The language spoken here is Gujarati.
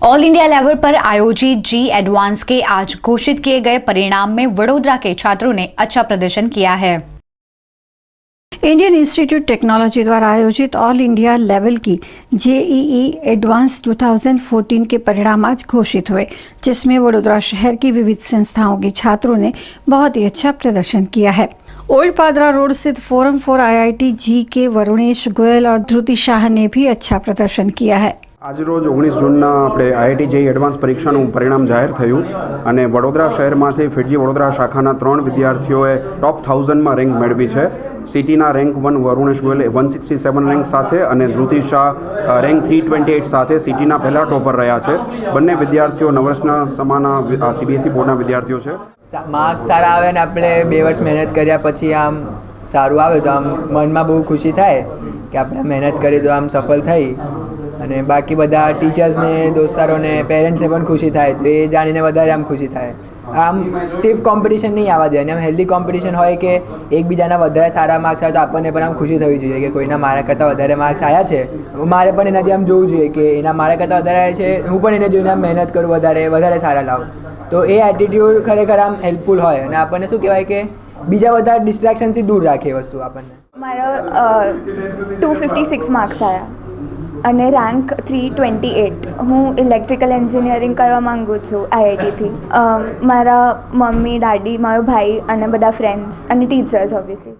ऑल इंडिया लेवल पर आयोजित जी एडवांस के आज घोषित किए गए परिणाम में वडोदरा के छात्रों ने अच्छा प्रदर्शन किया है। इंडियन इंस्टीट्यूट टेक्नोलॉजी द्वारा आयोजित ऑल इंडिया लेवल की जेईई एडवांस 2014 के परिणाम आज घोषित हुए, जिसमें वडोदरा शहर की विविध संस्थाओं के छात्रों ने बहुत ही अच्छा प्रदर्शन किया है। ओल्ड पादरा रोड स्थित फोरम फॉर आईआईटी जी के वरुणेश गोयल और ध्रुति शाह ने भी अच्छा प्रदर्शन किया है। आज रोज 19 जूनना આપણે આઈઆઈટી જેઈ એડવાન્સ પરીક્ષાનું પરિણામ જાહેર થયું અને વડોદરા શહેરમાંથી ફિટજી વડોદરા શાખાના 3 વિદ્યાર્થીઓએ ટોપ 1000માં રેન્ક મેળવી છે। સિટીના રેન્ક 1 વરુણેશ ગોયલ 167 રેન્ક સાથે અને ધ્રુતિ શાહ રેન્ક 328 સાથે સિટીના પહેલા ટોપર રહ્યા છે। બંને વિદ્યાર્થીઓ નવરસના સમાના સીબીએસઈ બોર્ડના વિદ્યાર્થીઓ છે। માર્ક્સ સારા આવે ને આપણે 2 વર્ષ મહેનત કર્યા પછી આમ સારું આવે તો આમ મનમાં બહુ ખુશી થાય કે આપણે મહેનત કરી તો આમ સફળ થઈ અને બાકી બધા ટીચર્સને દોસ્તારોને પેરેન્ટ્સને પણ ખુશી થાય તો એ જાણીને વધારે આમ ખુશી થાય। આમ સ્ટીફ કોમ્પિટિશન નહીં આવવા જોઈએ અને આમ હેલ્ધી કોમ્પિટિશન હોય કે એકબીજાના વધારે સારા માર્ક્સ આવે તો આપણને પણ આમ ખુશી થવી જોઈએ કે કોઈના મારા કરતાં વધારે માર્ક્સ આવ્યા છે, મારે પણ એનાથી આમ જોવું જોઈએ કે એના મારા કરતાં વધારે આવ્યા છે, હું પણ એને જોઈને આમ મહેનત કરું, વધારે સારા લાવું। તો એ એટીટ્યૂડ ખરેખર આમ હેલ્પફુલ હોય અને આપણને શું કહેવાય કે બીજા બધા ડિસ્ટ્રેક્શનથી દૂર રાખે એ વસ્તુ આપણને। મારા 256 માર્ક્સ આવ્યા અને રેન્ક 328। હું ઇલેક્ટ્રિકલ એન્જિનિયરિંગ કરવા માંગુ છું આઈઆઈટીથી। મારા મમ્મી, દાદી, મારો ભાઈ અને બધા ફ્રેન્ડ્સ અને ટીચર્સ ઓબ્વિયસલી।